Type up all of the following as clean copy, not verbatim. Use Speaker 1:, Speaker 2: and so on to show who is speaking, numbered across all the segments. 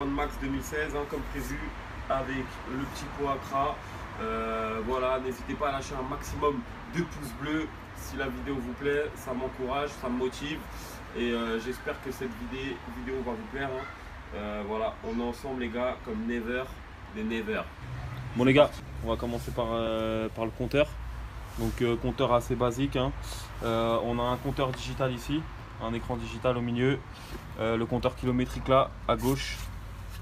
Speaker 1: Max 2016 comme prévu avec le petit pot Accra. Voilà, n'hésitez pas à lâcher un maximum de pouces bleus si la vidéo vous plaît, ça m'encourage, ça me motive et j'espère que cette vidéo va vous plaire. Voilà, on est ensemble les gars comme never des never.
Speaker 2: Bon les gars, on va commencer par le compteur. Donc compteur assez basique. On a un compteur digital ici, un écran digital au milieu, le compteur kilométrique là à gauche,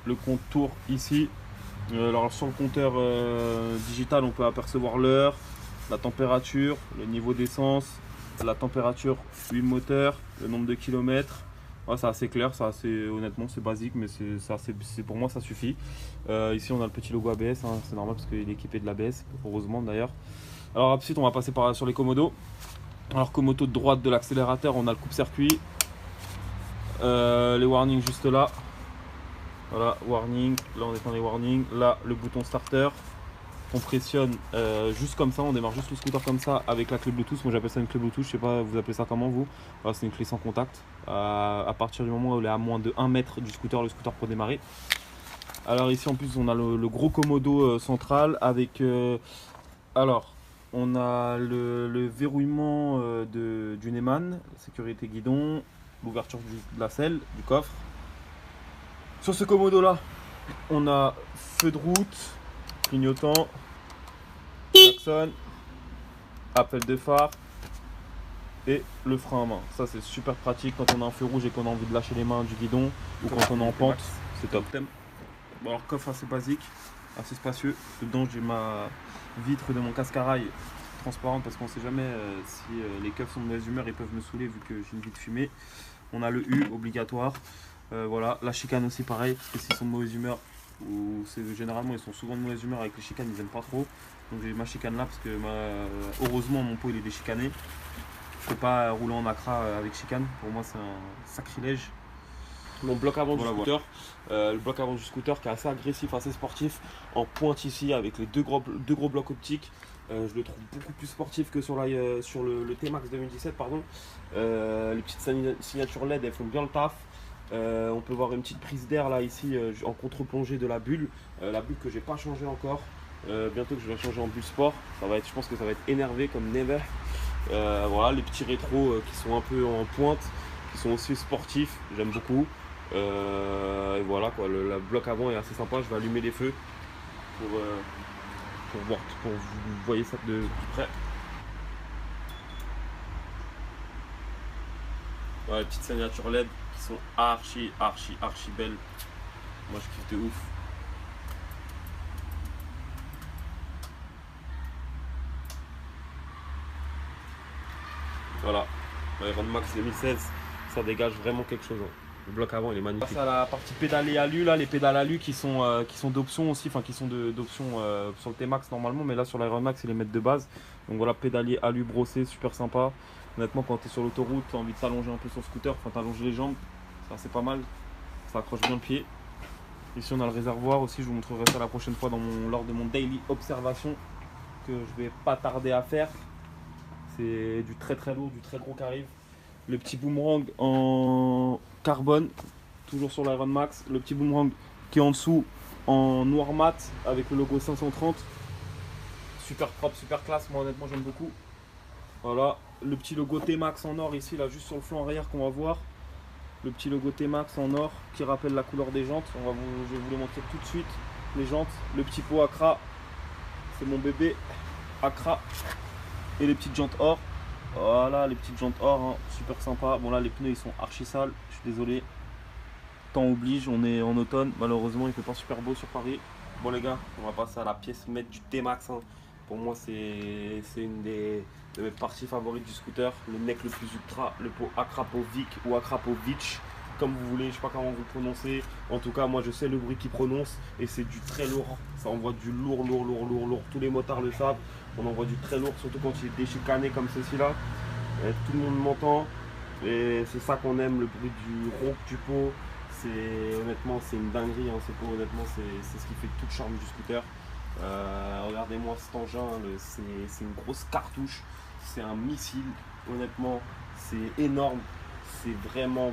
Speaker 2: le compteur ici. Alors sur le compteur digital, on peut apercevoir l'heure, la température, le niveau d'essence, la température huile moteur, le nombre de kilomètres. Ouais, c'est assez clair, honnêtement c'est basique, mais pour moi ça suffit. Ici on a le petit logo ABS, c'est normal parce qu'il est équipé de l'ABS, heureusement d'ailleurs. Alors ensuite on va passer sur les commodos. Alors commodo de droite de l'accélérateur, on a le coupe-circuit, les warnings juste là. Voilà, warning, là on est dans les warnings, là le bouton starter. On pressionne juste comme ça, on démarre juste le scooter comme ça avec la clé Bluetooth. Moi j'appelle ça une clé Bluetooth, je sais pas, vous appelez ça comment vous? Voilà, c'est une clé sans contact. À partir du moment où elle est à moins de 1 mètre du scooter, le scooter peut démarrer. Alors ici en plus on a le gros commodo central avec alors on a le verrouillement du Neyman, sécurité guidon, l'ouverture de la selle, du coffre. Sur ce commodo là, on a feu de route, clignotant, klaxon, appel de phare et le frein à main. Ça c'est super pratique quand on a un feu rouge et qu'on a envie de lâcher les mains du guidon ou quand on est en pente, c'est top. Bon, alors coffre assez basique, assez spacieux. Dedans j'ai ma vitre de mon casque-à-rail transparente parce qu'on sait jamais si les keufs sont de mauvaise humeur, ils peuvent me saouler vu que j'ai une vitre fumée. On a le U obligatoire. Voilà, la chicane aussi pareil, parce que s'ils sont de mauvaise humeur, ou généralement ils sont souvent de mauvaise humeur avec les chicanes, ils aiment pas trop. Donc j'ai ma chicane là parce que heureusement mon pot il est déchicané. Je peux pas rouler en Accra avec chicane, pour moi c'est un sacrilège. Mon bloc avant du scooter, le bloc avant du scooter qui est assez agressif, assez sportif, en pointe ici avec les deux gros blocs optiques. Je le trouve beaucoup plus sportif que sur le T-Max 2017 pardon. Les petites signatures LED elles font bien le taf. On peut voir une petite prise d'air là ici en contre-plongée de la bulle que j'ai pas changé encore. Bientôt que je vais changer en bulle sport, je pense que ça va être énervé comme never. Voilà les petits rétros qui sont un peu en pointe, qui sont aussi sportifs, j'aime beaucoup. Et voilà quoi, le bloc avant est assez sympa. Je vais allumer les feux pour vous voyez ça de plus près. Voilà, les petites signatures LED qui sont archi belles. Moi je kiffe de ouf. Voilà, l'Iron Max 2016, ça dégage vraiment quelque chose. Le bloc avant il est magnifique. C'est à la partie pédalée alu là, les pédales alu qui sont d'option aussi, enfin qui sont d'option sur le T-Max normalement, mais là sur l'Iron Max ils les mettent de base. Donc voilà, pédalier alu brossé, super sympa. Honnêtement quand tu es sur l'autoroute, tu as envie de t'allonger un peu sur le scooter, enfin t'allonger les jambes, c'est pas mal, ça accroche bien le pied. Ici on a le réservoir aussi, je vous montrerai ça la prochaine fois lors de mon daily observation que je vais pas tarder à faire. C'est du très lourd, du très gros qui arrive. Le petit boomerang en carbone, toujours sur l'Iron Max. Le petit boomerang qui est en dessous en noir mat avec le logo 530. Super propre, super classe, moi honnêtement j'aime beaucoup. Voilà, le petit logo T-Max en or ici, là juste sur le flanc arrière qu'on va voir. Le petit logo T-Max en or qui rappelle la couleur des jantes. Je vais vous le montrer tout de suite. Les jantes, le petit pot Accra, c'est mon bébé Accra. Et les petites jantes or. Voilà les petites jantes or, super sympa. Bon là les pneus ils sont archi sales, je suis désolé. Temps oblige, on est en automne, malheureusement il fait pas super beau sur Paris. Bon les gars, on va passer à la pièce maître du T-Max. Pour moi c'est une de mes parties favorites du scooter. Le mec le plus ultra, le pot Akrapovic ou Akrapovic, comme vous voulez, je sais pas comment vous prononcez. En tout cas moi je sais le bruit qu'il prononce et c'est du très lourd. Ça envoie du lourd. Tous les motards le savent. On envoie du très lourd, surtout quand il est déchicané comme ceci là. Tout le monde m'entend et c'est ça qu'on aime, le bruit du ronc du pot. Honnêtement c'est une dinguerie ce pot, honnêtement c'est ce qui fait tout le charme du scooter. Regardez-moi cet engin, c'est une grosse cartouche, c'est un missile, honnêtement c'est énorme, c'est vraiment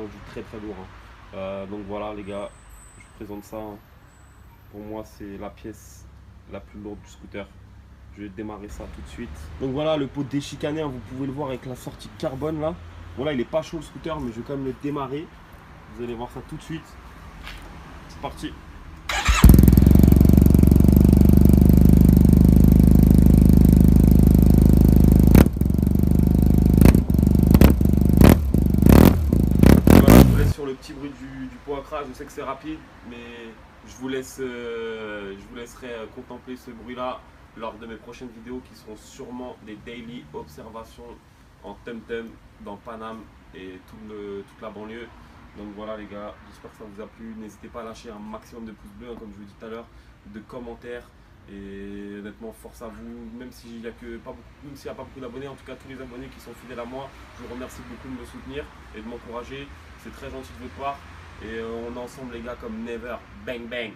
Speaker 2: du très lourd. Donc voilà les gars,
Speaker 1: présente ça. Pour moi, c'est la pièce la plus lourde du scooter. Je vais démarrer ça tout de suite. Donc voilà, le pot déchicané, hein, vous pouvez le voir avec la sortie carbone là. Bon là, il est pas chaud le scooter, mais je vais quand même le démarrer. Vous allez voir ça tout de suite. C'est parti. Voilà, je vous laisse sur le petit bruit du pot à crash. Je sais que c'est rapide, mais je vous laisserai contempler ce bruit là lors de mes prochaines vidéos qui seront sûrement des daily observations en Temtem dans Paname et toute la banlieue. Donc voilà les gars, j'espère que ça vous a plu. N'hésitez pas à lâcher un maximum de pouces bleus, hein, comme je vous dis tout à l'heure, de commentaires. Et honnêtement, force à vous, même s'il n'y a pas beaucoup d'abonnés, en tout cas tous les abonnés qui sont fidèles à moi, je vous remercie beaucoup de me soutenir et de m'encourager. C'est très gentil de votre part. Et on est ensemble les gars comme never. Bang bang.